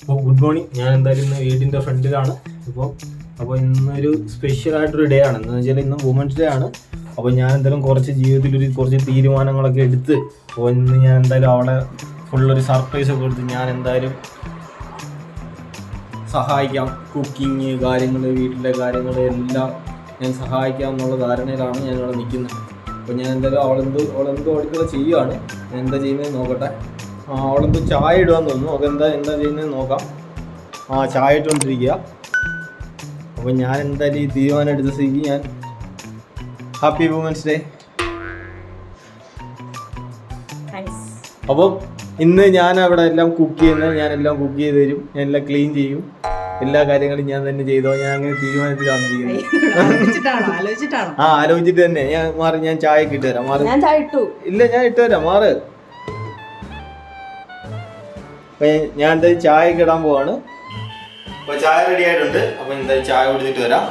അപ്പോൾ good morning. ഞാൻ എന്തായാലും ഇന്ന് വീടിൻ്റെ ഫ്രണ്ടിലാണ്. അപ്പോൾ ഇന്നൊരു സ്പെഷ്യലായിട്ടൊരു ഡേ ആണ്. എന്ന് വെച്ചാൽ ഇന്ന് വുമൻസ് ഡേ ആണ്. അപ്പോൾ ഞാൻ എന്തായാലും ജീവിതത്തിൽ കുറച്ച് തീരുമാനങ്ങളൊക്കെ എടുത്ത് അപ്പോൾ ഇന്ന് ഞാൻ എന്തായാലും അവളെ ഫുള്ളൊരു സർപ്രൈസൊക്കെ കൊടുത്ത് ഞാൻ എന്തായാലും സഹായിക്കാം. കുക്കിങ് കാര്യങ്ങൾ, വീട്ടിലെ കാര്യങ്ങൾ എല്ലാം ഞാൻ സഹായിക്കാം എന്നുള്ള ധാരണയിലാണ് ഞാനിവിടെ നിൽക്കുന്നത്. അപ്പോൾ ഞാൻ എന്തായാലും അവളെന്തോ അടുക്കള ചെയ്യുകയാണ്. ഞാൻ എന്താ ചെയ്യുന്നത് നോക്കട്ടെ. അവളെന്തോ ചായ ഇടുകയെന്ന് തോന്നുന്നു. അപ്പോൾ എന്താ ചെയ്യുന്നത് നോക്കാം. ചായ ഇട്ടുകൊണ്ടിരിക്കുക. അപ്പോൾ ഞാൻ എന്തായാലും ഈ തീരുമാനം എടുത്ത സ്ഥിതിക്ക് ഞാൻ ഹാപ്പി വുമൻസ് ഡേ. അപ്പം ഇന്ന് ഞാൻ അവിടെ എല്ലാം കുക്ക് ചെയ്യുന്നത്, ഞാനെല്ലാം കുക്ക് ചെയ്ത് തരും, ഞാൻ എല്ലാം ക്ലീൻ ചെയ്യും, എല്ലാ കാര്യങ്ങളും ഞാൻ തന്നെ ചെയ്തോ. ഞാൻ അങ്ങനെ തീരുമാനത്തിലാണ് ആലോചിച്ചിട്ട് തന്നെ ഞാൻ ചായ ഇട്ട് തരാം. ഇല്ല, ഞാൻ ഇട്ട് തരാം, മാറ്. അപ്പൊ ഞാൻ എന്തായാലും ചായ ഇടാൻ പോവാണ്. അപ്പൊ ചായ റെഡി ആയിട്ടുണ്ട്. അപ്പൊ എന്തായാലും ചായ കുടിച്ചിട്ട് വരാം.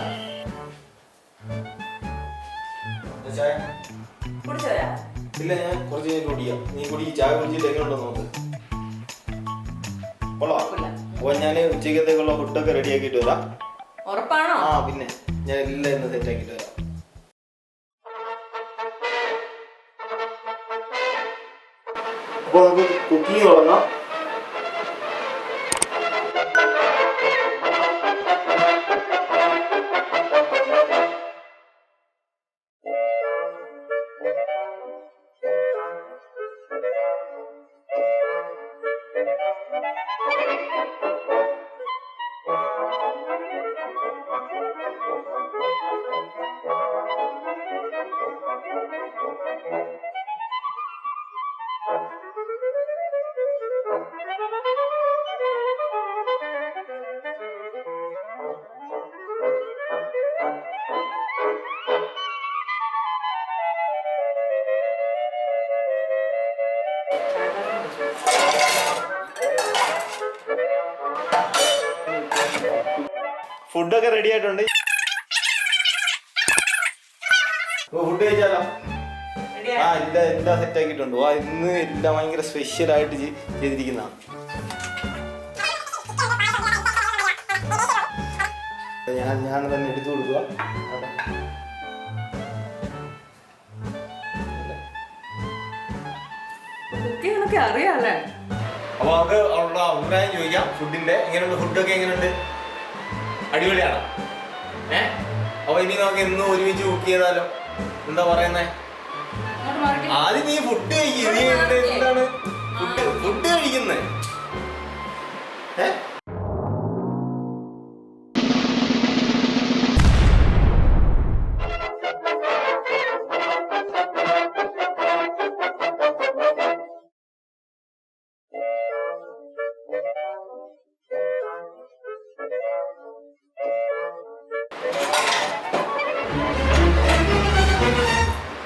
ഇല്ല, ഞാൻ കുറച്ച് കഴിഞ്ഞ് കുടിക്കാം. നീ ചായ കുടിച്ചിട്ട് എങ്ങനെയുണ്ടോ നോക്ക്. കൊള്ളാം. അപ്പൊ ഞാൻ ഉച്ചക്കത്തേക്കുള്ള ഫുഡൊക്കെ റെഡി ആക്കിയിട്ട് വരാം. പിന്നെ ഞാൻ എല്ലാം ഇന്ന് സെറ്റ് ആക്കിയിട്ട് വരാം. അപ്പൊ നമുക്ക് കുക്കിംഗ് തുടങ്ങാം. ഫുഡൊക്കെ റെഡി ആയിട്ടുണ്ട്. ഫുഡ് കഴിച്ചാലോ? എല്ലാം സെറ്റ് ആക്കിയിട്ടുണ്ട്. ഇന്ന് എല്ലാം ഭയങ്കര സ്പെഷ്യൽ ആയിട്ട് ചെയ്തിരിക്കുന്നതാണ്. ഞാൻ തന്നെ എടുത്തു കൊടുക്കുക. അപ്പൊ നമുക്ക് അവളുടെ അഭിപ്രായം ചോദിക്കാം ഫുഡിന്റെ. എങ്ങനെയുണ്ട് ഫുഡൊക്കെ? എങ്ങനെയുണ്ട്? അടിപൊളിയാണോ? അപ്പൊ ഇനി നമുക്ക് എന്നും ഒരുമിച്ച് കുക്ക് ചെയ്താലോ? എന്താ പറയുന്നേ? ആദ്യം നീ ഫുഡ് കഴിക്കുക. നീ എന്താണ് ഫുഡ് കഴിക്കുന്നേ?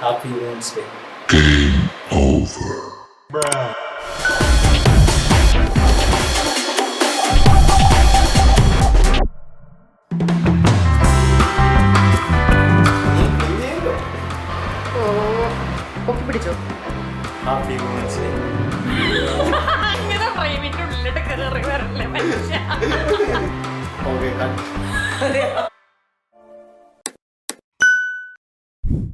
Happy Wednesday. Game over. Bruh. Happy Wednesday. Okay, cut.